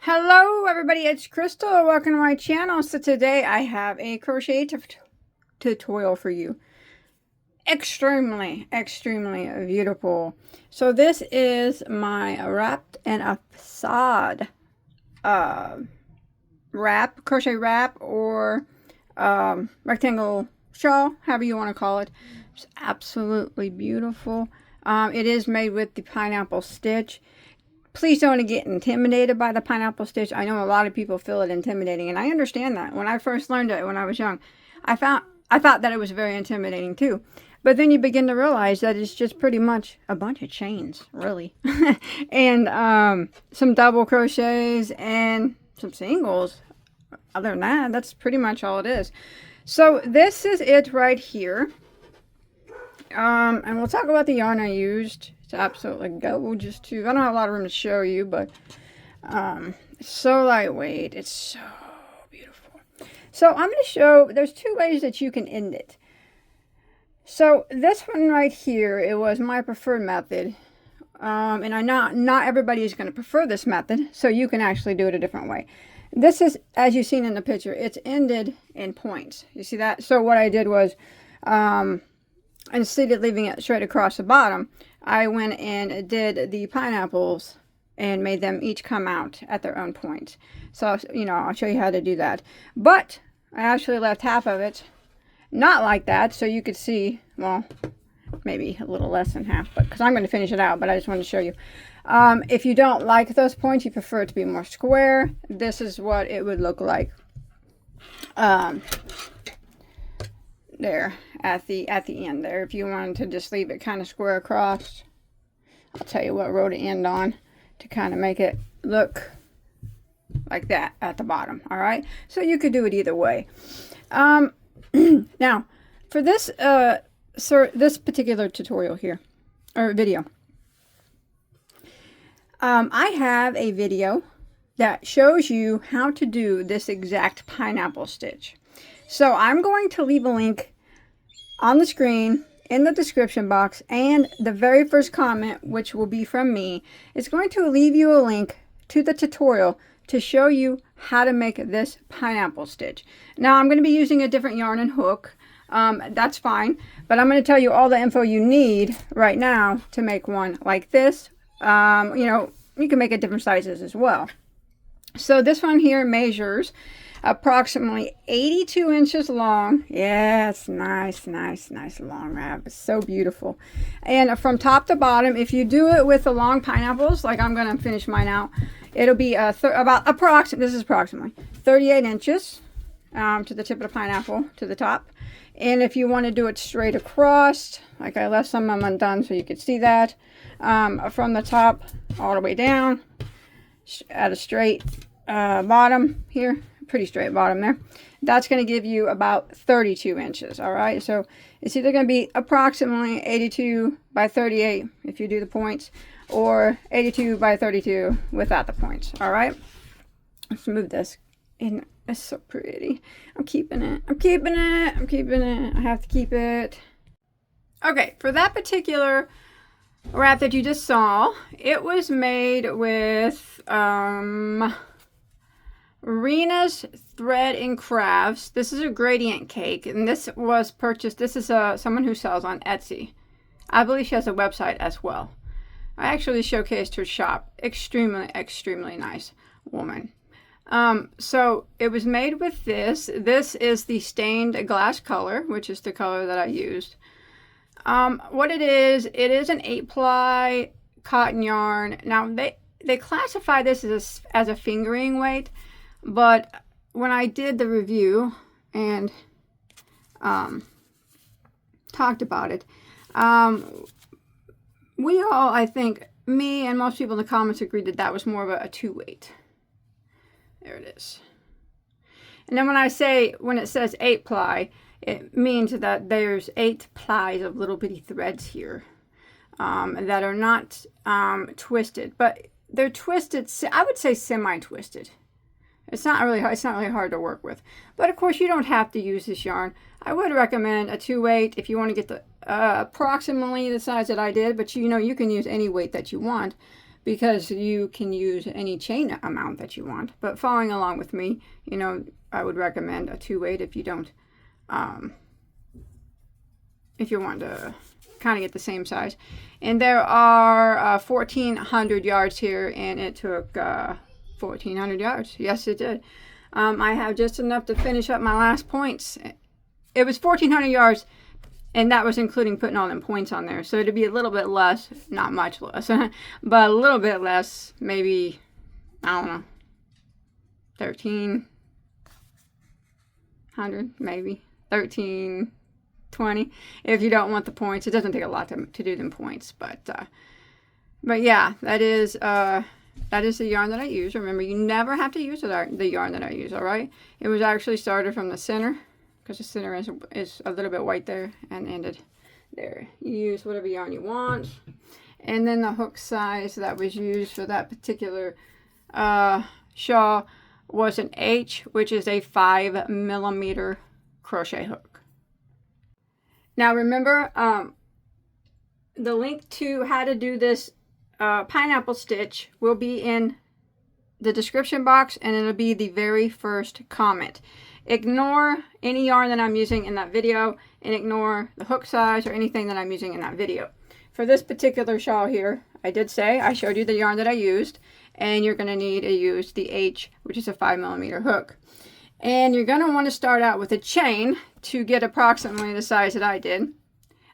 Hello everybody, it's Crystal. Welcome to my channel. So today I have a crochet tutorial for you. Extremely beautiful. So this is my wrapped and a facade wrap, crochet wrap, or rectangle shawl, however you want to call it. It's absolutely beautiful. It is made with the pineapple stitch. Please don't get intimidated by the pineapple stitch. I know a lot of people feel it intimidating, and I understand that. When I first learned it when I was young, I thought that it was very intimidating too. But then you begin to realize that it's just pretty much a bunch of chains, really. And some double crochets and some singles. Other than that, that's pretty much all it is. So this is it right here. And we'll talk about the yarn I used. It's absolutely gorgeous too. I don't have a lot of room to show you, but it's so lightweight. It's so beautiful. So I'm going to show, there's two ways that you can end it. So this one right here, it was my preferred method. And I know not everybody is going to prefer this method, so you can actually do it a different way. This is, as you've seen in the picture, it's ended in points. You see that? So what I did was, instead of leaving it straight across the bottom, I went and did the pineapples and made them each come out at their own points. So, you know, I'll show you how to do that. But I actually left half of it not like that, so you could see, well, maybe a little less than half, but because I'm going to finish it out, but I just wanted to show you. If you don't like those points, you prefer it to be more square, this is what it would look like. There at the end there. If you wanted to just leave it kind of square across, I'll tell you what row to end on to kind of make it look like that at the bottom. All right, so you could do it either way. Now for this this particular tutorial here, or video, I have a video that shows you how to do this exact pineapple stitch. So I'm going to leave a link on the screen, in the description box, and the very first comment, which will be from me, is going to leave you a link to the tutorial to show you how to make this pineapple stitch. Now I'm going to be using a different yarn and hook. That's fine, but I'm going to tell you all the info you need right now to make one like this. You know, you can make it different sizes as well. So this one here measures approximately 82 inches long. Yeah, it's nice long wrap. It's so beautiful. And from top to bottom, if you do it with the long pineapples, like I'm going to finish mine out, it'll be about approximately 38 inches to the tip of the pineapple to the top. And if you want to do it straight across, like I left some of them undone so you could see that, from the top all the way down at a straight bottom here, pretty straight bottom there, that's going to give you about 32 inches. All right, so it's either going to be approximately 82 by 38 if you do the points, or 82 by 32 without the points. All right, let's move this in. It's so pretty. I'm keeping it. I have to keep it. Okay, for that particular wrap that you just saw, it was made with Rena's Thread and Crafts. This is a gradient cake, and this was purchased. This is someone who sells on Etsy. I believe she has a website as well. I actually showcased her shop. Extremely nice woman. So it was made with this. This is the stained glass color, which is the color that I used. What it is an 8-ply cotton yarn. Now they classify this as a fingering weight, but when I did the review and talked about it, we all, I think, me and most people in the comments agreed that that was more of a 2-weight. There it is. And then when it says 8-ply, it means that there's 8 plies of little bitty threads here that are not twisted, but they're twisted. I would say semi-twisted. It's not really hard to work with. But of course, you don't have to use this yarn. I would recommend a 2-weight if you want to get the approximately the size that I did, but you know you can use any weight that you want. because you can use any chain amount that you want. But following along with me, you know, I would recommend a 2-weight if you don't, if you want to kind of get the same size. And there are 1,400 yards here, and it took 1,400 yards. Yes, it did. I have just enough to finish up my last points. It was 1,400 yards, and that was including putting all them points on there. So it'd be a little bit less, not much less, but a little bit less, maybe, I don't know, 1,300, maybe 1,320. If you don't want the points, it doesn't take a lot to do them points, but yeah, that is the yarn that I use. Remember, you never have to use the yarn that I use. All right, it was actually started from the center, because the center is a little bit white there, and ended there. You use whatever yarn you want. And then the hook size that was used for that particular shawl was an H, which is a 5mm crochet hook. Now remember, the link to how to do this pineapple stitch will be in the description box, and it'll be the very first comment. Ignore any yarn that I'm using in that video, and ignore the hook size or anything that I'm using in that video. For this particular shawl here, I did say I showed you the yarn that I used, and you're going to need to use the H, which is a 5mm hook. And you're going to want to start out with a chain to get approximately the size that I did,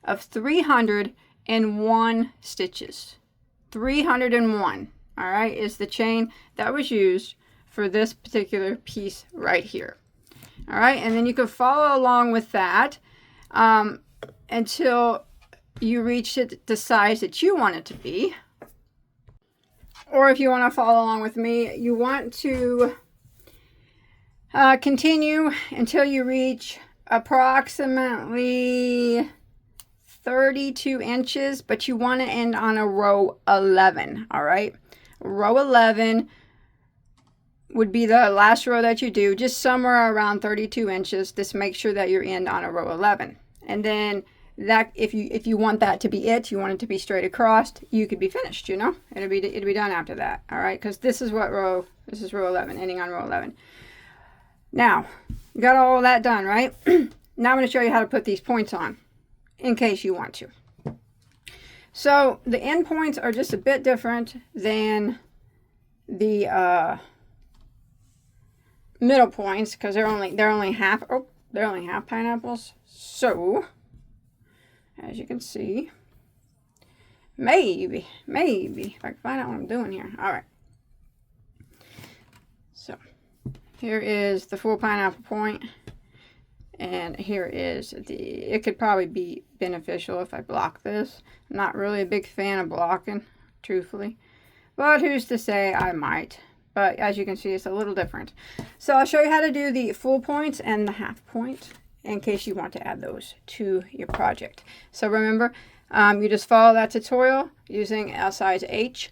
of 301 stitches. 301, all right, is the chain that was used for this particular piece right here. All right, and then you can follow along with that until you reach the size that you want it to be. Or if you want to follow along with me, you want to continue until you reach approximately 32 inches, but you want to end on a row 11, all right? Row 11 would be the last row that you do, just somewhere around 32 inches. Just make sure that you're in on a row 11. And then that, if you want that to be it, you want it to be straight across, you could be finished, you know? It'll be done after that, all right? Because this is row 11, ending on row 11. Now, you got all that done, right? Now I'm going to show you how to put these points on, in case you want to. So the end points are just a bit different than the middle points, because they're only half pineapples. So as you can see, maybe if I can find out what I'm doing here. All right, so here is the full pineapple point, and here is it could probably be beneficial if I block this. I'm not really a big fan of blocking, truthfully, but who's to say I might. But as you can see, it's a little different. So I'll show you how to do the full points and the half point, in case you want to add those to your project. So remember, you just follow that tutorial using a size H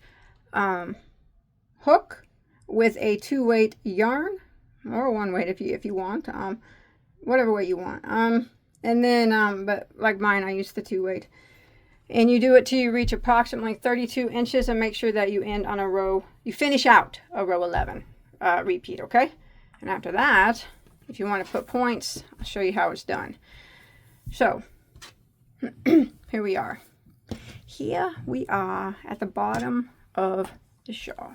hook with a 2-weight yarn, or 1-weight if you want, whatever weight you want. And then, but like mine, I use the 2-weight. And you do it till you reach approximately 32 inches, and make sure that you end on a row, you finish out a row 11 repeat, okay? And after that, if you want to put points, I'll show you how it's done. So here we are. Here we are at the bottom of the shawl.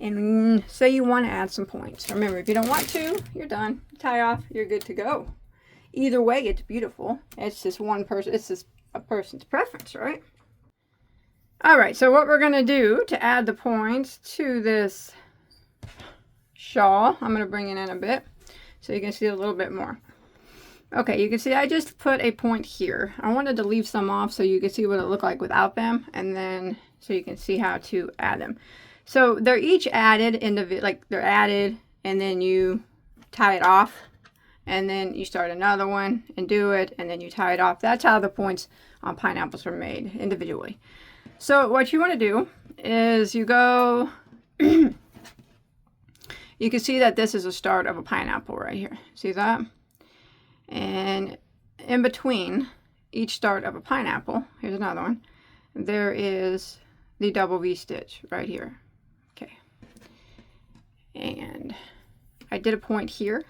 And say you want to add some points. Remember, if you don't want to, you're done. Tie off, you're good to go. Either way, it's beautiful. It's just a person's preference, right? All right, so what we're going to do to add the points to this shawl, I'm going to bring it in a bit so you can see a little bit more. Okay, you can see I just put a point here. I wanted to leave some off so you can see what it looked like without them, and then so you can see how to add them. So they're each added they're added, and then you tie it off, and then you start another one and do it, and then you tie it off. That's how the points on pineapples are made individually. So what you want to do is you go, you can see that this is a start of a pineapple right here. See that? And in between each start of a pineapple, here's another one, there is the double V stitch right here. Okay. And I did a point here,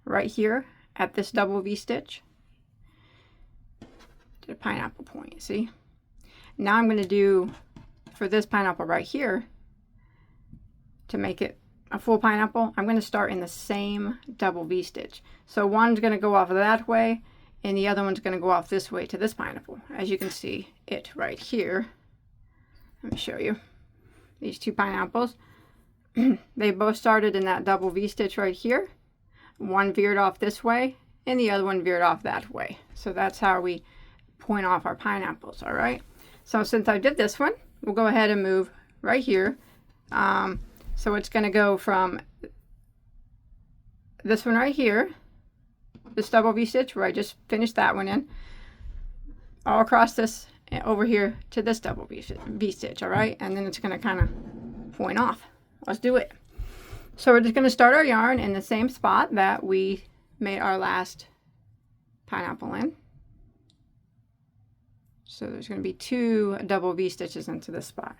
right here at this double V stitch. Did a pineapple point, see? Now I'm going to do, for this pineapple right here, to make it a full pineapple, I'm going to start in the same double V stitch. So one's going to go off that way, and the other one's going to go off this way to this pineapple. As you can see it right here. Let me show you. These two pineapples, they both started in that double V stitch right here. One veered off this way, and the other one veered off that way. So that's how we point off our pineapples, all right? So since I did this one, we'll go ahead and move right here. So it's going to go from this one right here, this double V stitch where I just finished that one in, all across this and over here to this double V stitch, all right? And then it's going to kind of point off. Let's do it. So we're just going to start our yarn in the same spot that we made our last pineapple in. So there's going to be 2 double V stitches into this spot.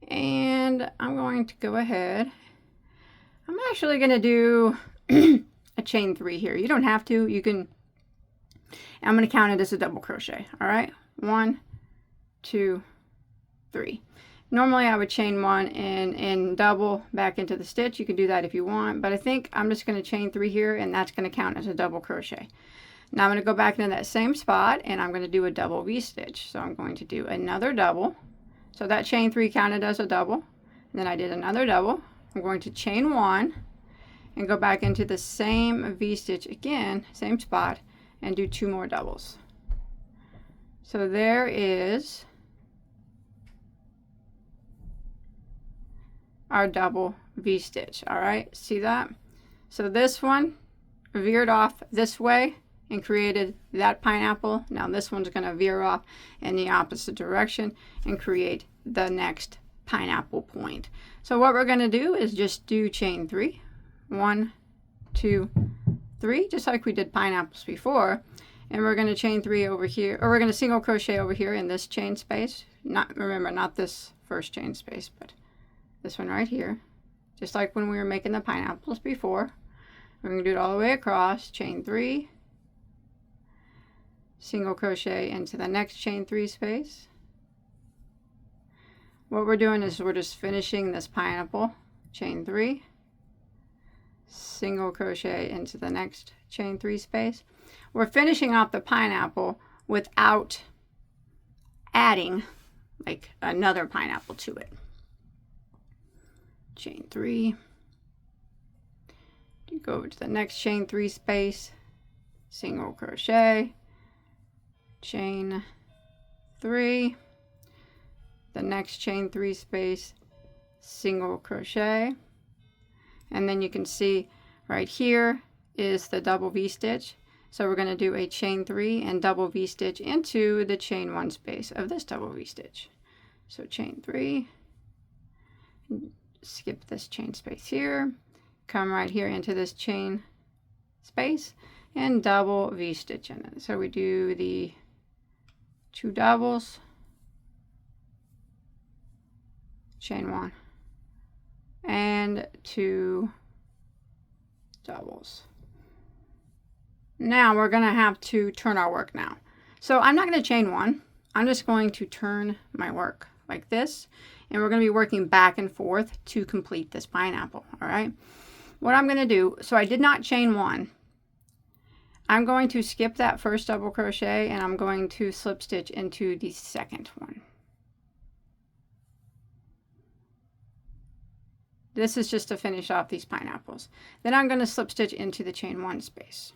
And I'm going to go ahead. I'm actually going to do a chain 3 here. You don't have to. You can. I'm going to count it as a double crochet. All right. 1, 2, 3. Normally I would chain 1 and double back into the stitch. You can do that if you want, but I think I'm just going to chain 3 here, and that's going to count as a double crochet. Now I'm going to go back into that same spot, and I'm going to do a double V stitch. So I'm going to do another double. So that chain 3 counted as a double. And then I did another double. I'm going to chain 1 and go back into the same V stitch again, same spot, and do 2 more doubles. So there is our double V stitch. All right, see that? So this one veered off this way and created that pineapple. Now this one's going to veer off in the opposite direction and create the next pineapple point. So what we're going to do is just do chain 3. 1, 2, 3, just like we did pineapples before. And we're going to chain 3 over here, or we're going to single crochet over here in this chain space. Remember, not this first chain space, but this one right here. Just like when we were making the pineapples before. We're going to do it all the way across, chain 3, single crochet into the next chain 3 space. What we're doing is we're just finishing this pineapple, chain 3, single crochet into the next chain 3 space. We're finishing off the pineapple without adding like another pineapple to it. Chain 3, you go over to the next chain 3 space, single crochet, chain 3, the next chain 3 space, single crochet, and then you can see right here is the double V stitch. So we're going to do a chain 3 and double V stitch into the chain 1 space of this double V stitch. So chain 3, skip this chain space here, come right here into this chain space and double V stitch in it. So we do the 2 doubles, chain 1, and 2 doubles. Now we're going to have to turn our work now. So I'm not going to chain 1. I'm just going to turn my work like this, and we're going to be working back and forth to complete this pineapple. All right. What I'm going to do, so I did not chain 1. I'm going to skip that first double crochet, and I'm going to slip stitch into the second one. This is just to finish off these pineapples. Then I'm going to slip stitch into the chain 1 space.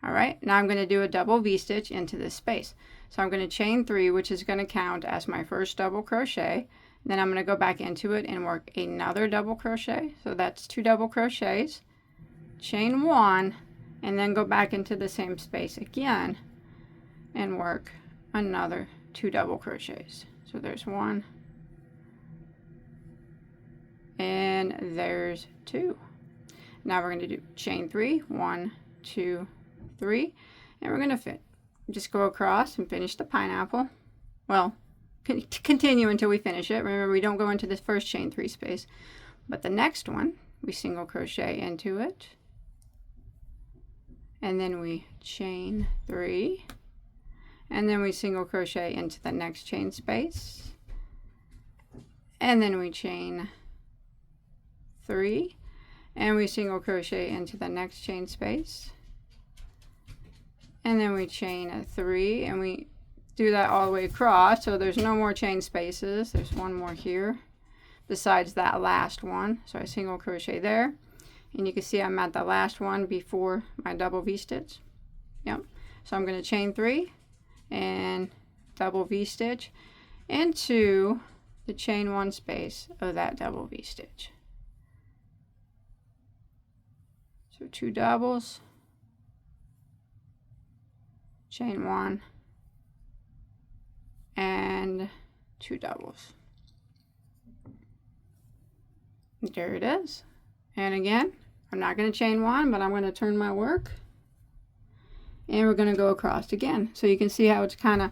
All right, now I'm going to do a double V stitch into this space. So I'm going to chain 3, which is going to count as my first double crochet. Then I'm going to go back into it and work another double crochet. So that's 2 double crochets, chain 1, and then go back into the same space again and work another 2 double crochets. So there's 1 and there's 2. Now we're going to do chain 3, 1, 2, 3, and we're going to just go across and finish the pineapple well, continue until we finish it. Remember, we don't go into this first chain 3 space, but the next one we single crochet into it, and then we chain 3, and then we single crochet into the next chain space, and then we chain 3, and we single crochet into the next chain space, and then we chain 3, and we do that all the way across, so there's no more chain spaces. There's one more here besides that last one, so I single crochet there, and you can see I'm at the last one before my double V-stitch. Yep. So I'm going to chain 3 and double V-stitch into the chain 1 space of that double V-stitch. So 2 doubles, chain 1, and 2 doubles. There it is. And again, I'm not going to chain 1, but I'm going to turn my work, and we're going to go across again. So you can see how it's kind of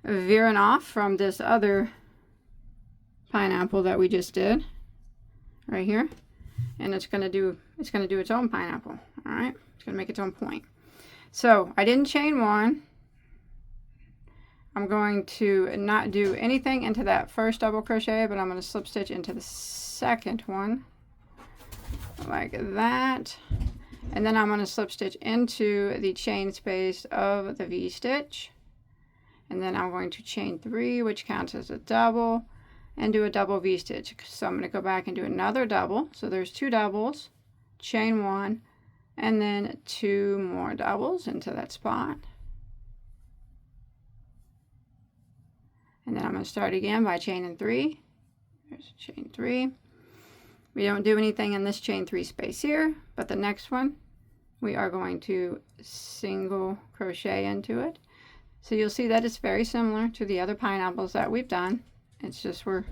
veering off from this other pineapple that we just did right here, and it's going to do its own pineapple. All right, it's going to make its own point. So I didn't chain 1. I'm going to not do anything into that first double crochet, but I'm going to slip stitch into the second one like that, and then I'm going to slip stitch into the chain space of the V-stitch, and then I'm going to chain 3, which counts as a double, and do a double V-stitch. So I'm going to go back and do another double. So there's 2 doubles, chain 1, and then 2 more doubles into that spot. And then I'm going to start again by chaining 3. There's chain 3. We don't do anything in this chain 3 space here, but the next one we are going to single crochet into it. So you'll see that it's very similar to the other pineapples that we've done. It's just we're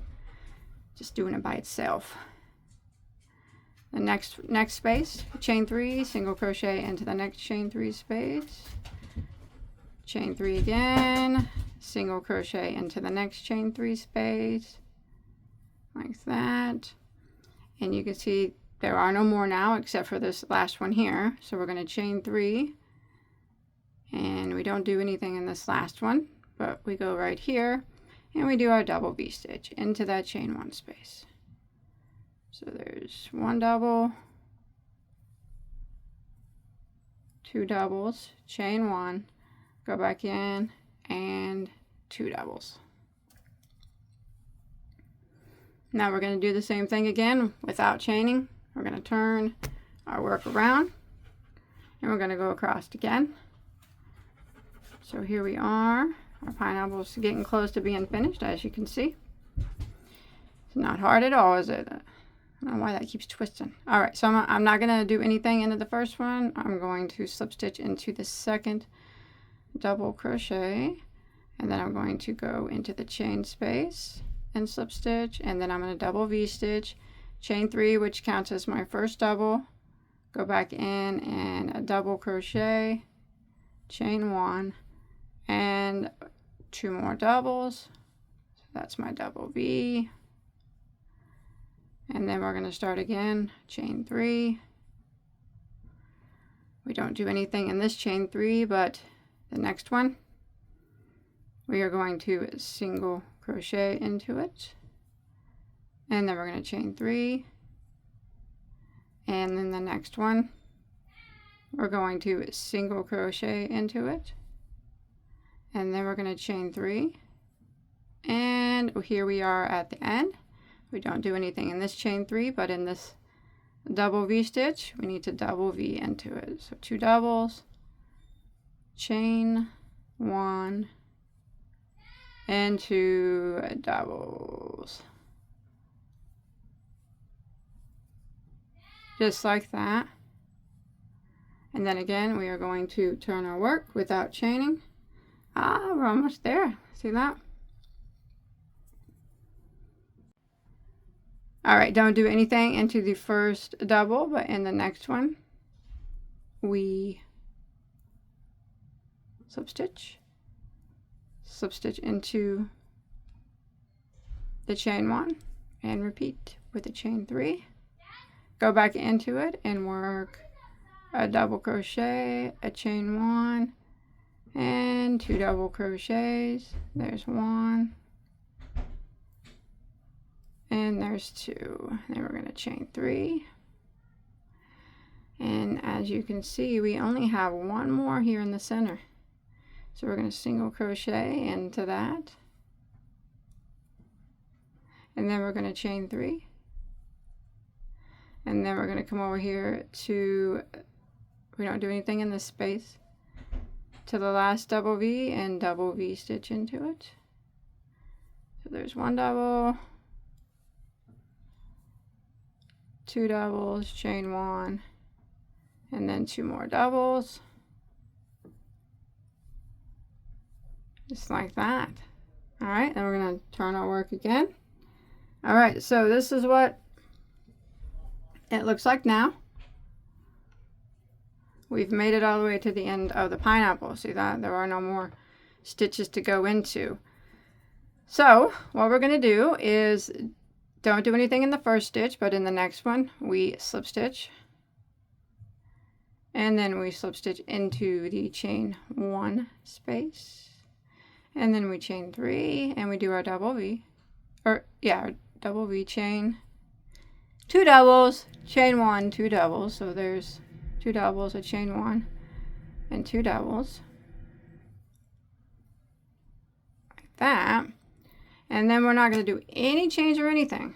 just doing it by itself. The next space, chain 3, single crochet into the next chain 3 space, chain 3 again, single crochet into the next chain 3 space like that, and you can see there are no more now except for this last one here. So we're going to chain 3, and we don't do anything in this last one, but we go right here and we do our double V-stitch into that chain 1 space. So there's 1 double, 2 doubles, chain 1, go back in, and 2 doubles. Now we're going to do the same thing again without chaining. We're going to turn our work around, and we're going to go across again. So here we are. Our pineapple's getting close to being finished, as you can see. It's not hard at all, is it? I don't know why that keeps twisting. All right, so I'm not going to do anything into the first one. I'm going to slip stitch into the second double crochet, and then I'm going to go into the chain space and slip stitch, and then I'm going to double V-stitch, chain 3, which counts as my first double, go back in and a double crochet, chain 1, and 2 more doubles. So that's my double V, and then we're going to start again, chain 3. We don't do anything in this chain 3, but the next one we are going to single crochet into it, and then we're going to chain 3, and then the next one we're going to single crochet into it, and then we're going to chain 3, and here we are at the end. We don't do anything in this chain 3, but in this double V-stitch we need to double V into it. So 2 doubles, chain 1, and 2 doubles, just like that. And then again we are going to turn our work without chaining. We're almost there. See that? All right, don't do anything into the first double, but in the next one we slip stitch, slip stitch into the chain 1 and repeat with the chain 3. Go back into it and work a double crochet, a chain 1, and 2 double crochets. There's 1 and there's 2. Then we're going to chain 3, and as you can see, we only have 1 more here in the center, so we're going to single crochet into that, and then we're going to chain 3, and then we're going to come over here to, we don't do anything in this space, to the last double V and double V stitch into it. So there's 1 double, 2 doubles, chain 1, and then 2 more doubles, just like that. All right, then we're going to turn our work again. All right, so this is what it looks like now. We've made it all the way to the end of the pineapple. See that? There are no more stitches to go into. So what we're going to do is, don't do anything in the first stitch, but in the next one we slip stitch, and then we slip stitch into the chain 1 space, and then we chain 3, and we do our double V, or yeah, our double V, chain 2 doubles, chain 1, 2 doubles. So there's 2 doubles, a chain 1, and 2 doubles, like that. And then we're not going to do any change or anything.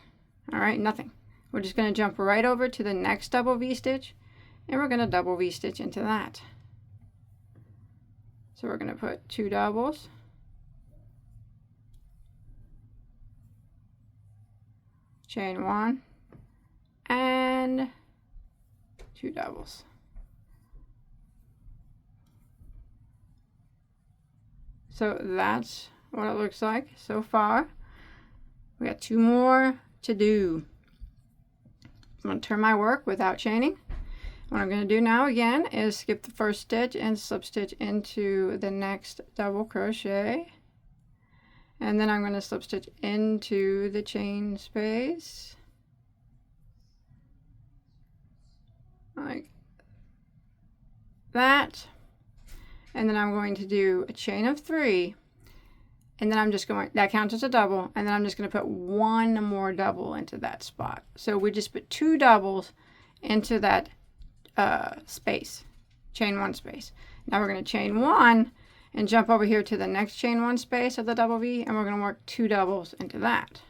All right, nothing. We're just going to jump right over to the next double V stitch, and we're going to double V stitch into that. So we're going to put 2 doubles, chain 1, and 2 doubles. So that's what it looks like so far. We got 2 more to do. I'm going to turn my work without chaining. What I'm going to do now again is skip the first stitch and slip stitch into the next double crochet, and then I'm going to slip stitch into the chain space like that, and then I'm going to do a chain of 3, and then I'm just going, that counts as a double, and then I'm just going to put 1 more double into that spot. So we just put 2 doubles into that space, chain 1 space. Now we're going to chain 1 and jump over here to the next chain 1 space of the double V, and we're going to work 2 doubles into that.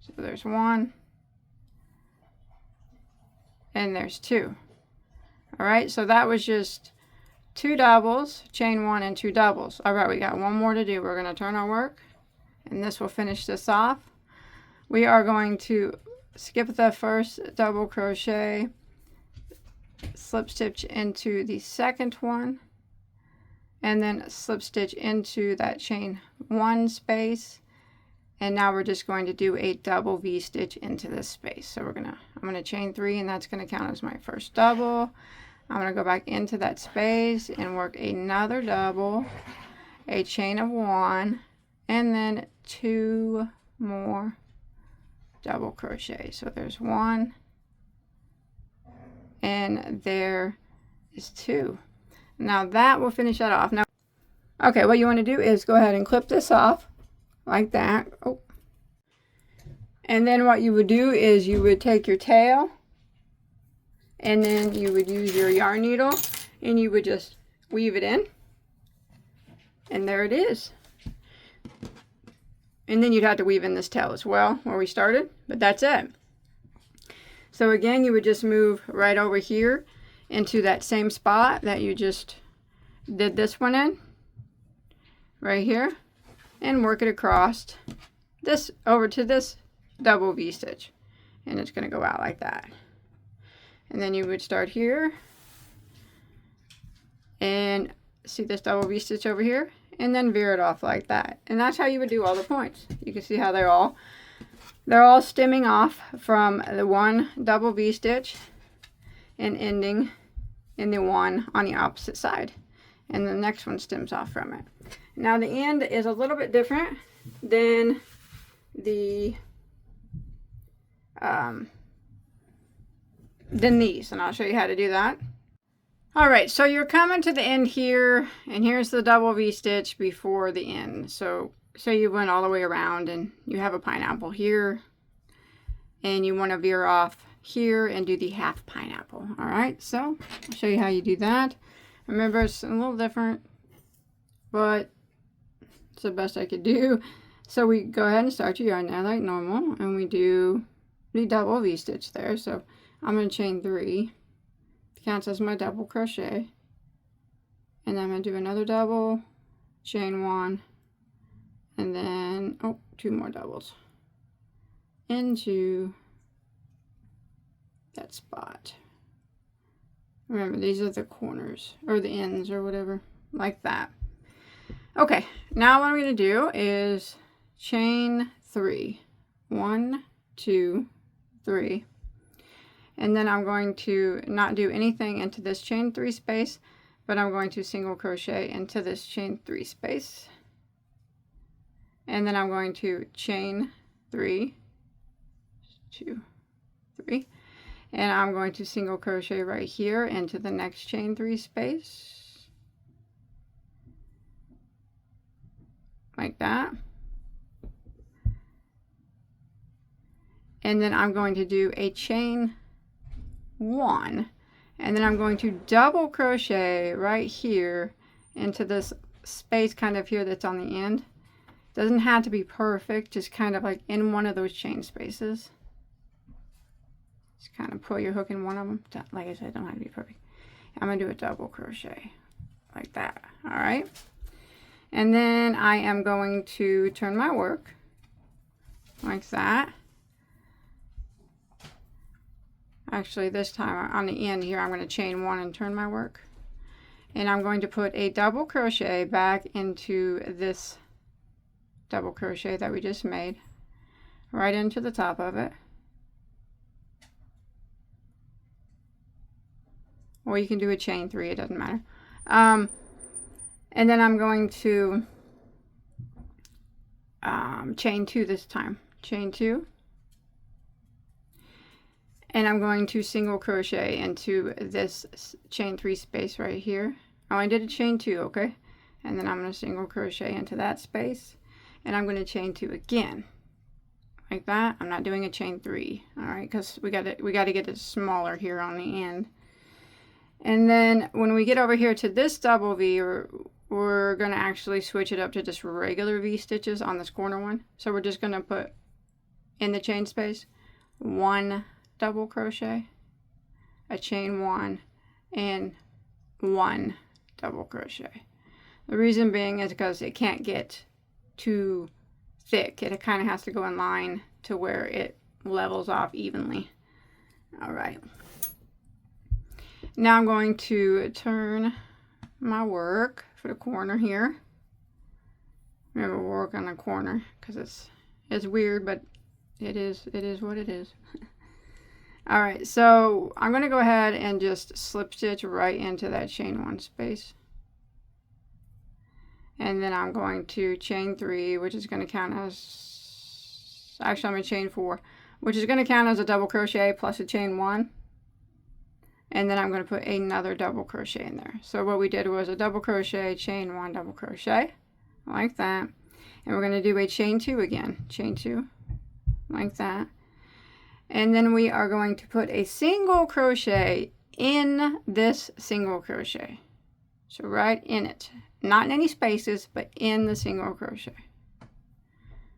So there's 1 and there's 2. All right, so that was just 2 doubles, chain 1, and 2 doubles. All right, we got 1 more to do. We're going to turn our work, and this will finish this off. We are going to skip the first double crochet, slip stitch into the second one, and then slip stitch into that chain 1 space, and now we're just going to do a double V stitch into this space. So I'm gonna chain 3, and that's going to count as my first double. I'm going to go back into that space and work another double, a chain of 1, and then 2 more double crochet. So there's 1 and there is 2. Now that will finish that off. Now, okay, what you want to do is go ahead and clip this off like that. Oh. And then what you would do is you would take your tail, and then you would use your yarn needle, and you would just weave it in, and there it is. And then you'd have to weave in this tail as well where we started, but that's it. So again, you would just move right over here into that same spot that you just did this one in, right here, and work it across this over to this double V stitch, and it's going to go out like that. And then you would start here and see this double V stitch over here, and then veer it off like that. And that's how you would do all the points. You can see how they're all stemming off from the 1 double V stitch and ending in the one on the opposite side. and the next one stems off from it. Now the end is a little bit different than the than these, and I'll show you how to do that. All right, so you're coming to the end here, and here's the double V-stitch before the end. So you went all the way around and you have a pineapple here, and you want to veer off here and do the half pineapple. All right, so I'll show you how you do that. Remember, it's a little different, but it's the best I could do. So we go ahead and start your yarn there like normal, and we do the double V-stitch there. So I'm going to chain 3. Counts as my double crochet, and then I'm going to do another double, chain 1, and then 2 more doubles into that spot. Remember, these are the corners or the ends or whatever, like that. Okay, now what I'm going to do is chain 3, 1, 2, 3. And then I'm going to not do anything into this chain 3 space, but I'm going to single crochet into this chain 3 space. And then I'm going to chain 3, 2, 3. And I'm going to single crochet right here into the next chain 3 space. Like that. And then I'm going to do a chain 1, and then I'm going to double crochet right here into this space kind of here that's on the end. Doesn't have to be perfect, just kind of like in one of those chain spaces. Just kind of pull your hook in one of them. Like I said, don't have to be perfect. I'm going to do a double crochet like that. All right, and then I am going to turn my work like that. Actually, this time on the end here, I'm going to chain 1 and turn my work. And I'm going to put a double crochet back into this double crochet that we just made, right into the top of it. Or you can do a chain 3, it doesn't matter. And then I'm going to chain 2 this time. Chain 2. And I'm going to single crochet into this chain 3 space right here. Oh, I did a chain 2, okay? And then I'm going to single crochet into that space. And I'm going to chain 2 again. Like that. I'm not doing a chain 3, all right? Because we got to get it smaller here on the end. And then when we get over here to this double V, we're going to actually switch it up to just regular V stitches on this corner one. So we're just going to put in the chain space 1 double crochet, a chain 1, and 1 double crochet. The reason being is because it can't get too thick. It kind of has to go in line to where it levels off evenly. All right. Now I'm going to turn my work for the corner here. Remember, we'll work on the corner because it's weird, but it is what it is. All right, so I'm going to go ahead and just slip stitch right into that chain 1 space. And then I'm going to chain 3, which is going to count as, actually I'm going to chain 4, which is going to count as a double crochet plus a chain 1. And then I'm going to put another double crochet in there. So what we did was a double crochet, chain 1, double crochet, like that. And we're going to do a chain 2 again, chain 2, like that. And then we are going to put a single crochet in this single crochet. So right in it. Not in any spaces, but in the single crochet.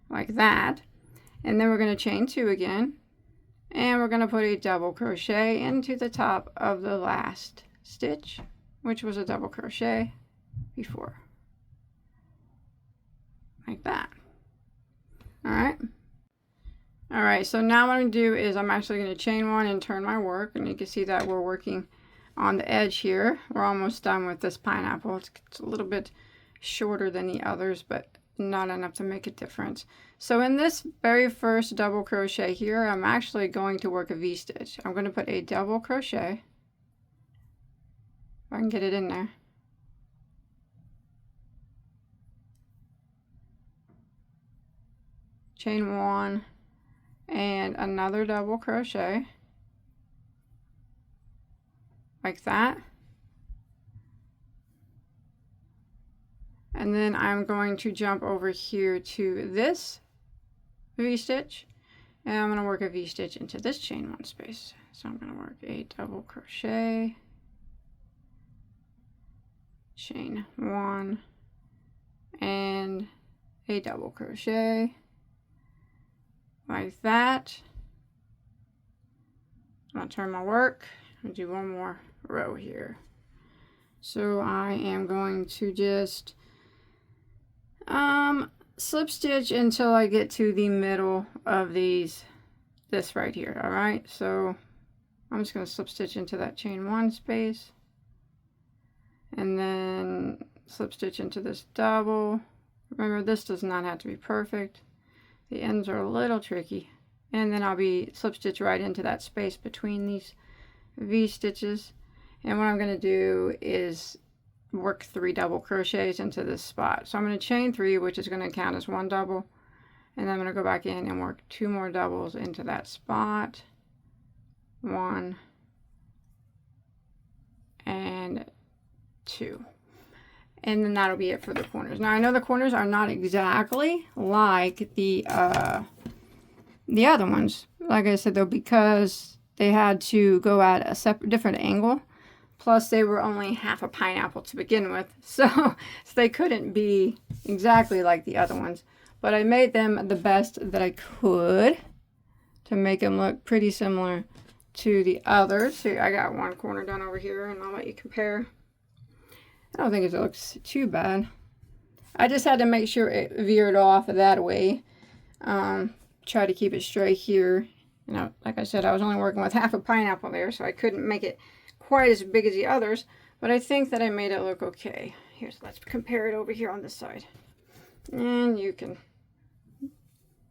Like that. And then we're going to chain 2 again. And we're going to put a double crochet into the top of the last stitch, which was a double crochet before. Like that. Alright. Alright, so now what I'm going to do is I'm actually going to chain 1 and turn my work. And you can see that we're working on the edge here. We're almost done with this pineapple. It's a little bit shorter than the others, but not enough to make a difference. So in this very first double crochet here, I'm actually going to work a V-stitch. I'm going to put a double crochet, if I can get it in there, chain 1, and another double crochet like that. And then I'm going to jump over here to this V-stitch, and I'm going to work a V-stitch into this chain 1 space. So I'm going to work a double crochet, chain 1, and a double crochet like that. I'm going to turn my work and do one more row here. So I am going to just slip stitch until I get to the middle of this right here. All right, so I'm just going to slip stitch into that chain 1 space, and then slip stitch into this double. Remember, this does not have to be perfect. The ends are a little tricky. And then I'll be slip stitch right into that space between these V stitches. And what I'm going to do is work 3 double crochets into this spot. So I'm going to chain 3, which is going to count as 1 double. And then I'm going to go back in and work 2 more doubles into that spot. 1 and 2. And then that'll be it for the corners. Now I know the corners are not exactly like the other ones, like I said though, because they had to go at a different angle. Plus they were only half a pineapple to begin with, so they couldn't be exactly like the other ones. But I made them the best that I could to make them look pretty similar to the others. So I got one corner done over here, and I'll let you compare. I don't think it looks too bad. I just had to make sure it veered off that way. Try to keep it straight here. You know, like I said, I was only working with half a pineapple there, so I couldn't make it quite as big as the others. But I think that I made it look okay. Here's, let's compare it over here on this side. And you can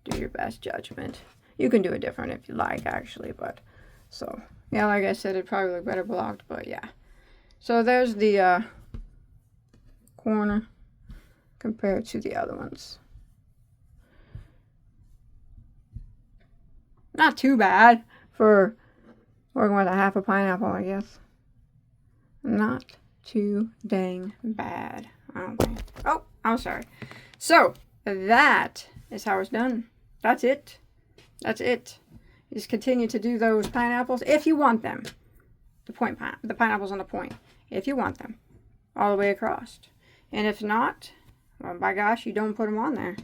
do your best judgment. You can do it different if you like, actually. But, so, yeah, like I said, it'd probably look better blocked, but yeah. So there's the corner compared to the other ones. Not too bad for working with a half a pineapple, I guess. Not too dang bad, I don't think. Oh, I'm sorry. So that is how it's done. That's it. That's it. You just continue to do those pineapples if you want them. The pineapples on the point, if you want them, all the way across. And if not, well, by gosh, you don't put them on there.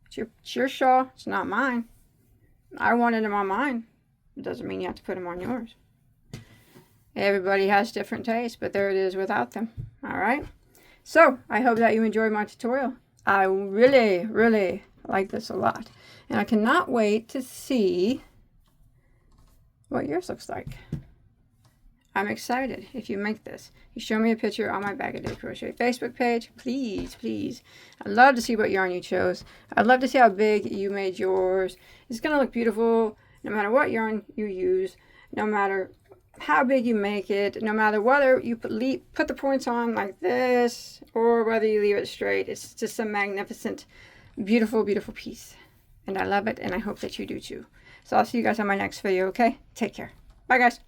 It's your shawl. It's not mine. I wanted them on mine. It doesn't mean you have to put them on yours. Everybody has different tastes, but there it is without them. All right. So I hope that you enjoyed my tutorial. I really, really like this a lot. And I cannot wait to see what yours looks like. I'm excited if you make this. You show me a picture on my Bagoday Crochet Facebook page. Please, please. I'd love to see what yarn you chose. I'd love to see how big you made yours. It's going to look beautiful no matter what yarn you use, no matter how big you make it, no matter whether you put the points on like this or whether you leave it straight. It's just a magnificent, beautiful, beautiful piece. And I love it, and I hope that you do too. So I'll see you guys on my next video, okay? Take care. Bye, guys.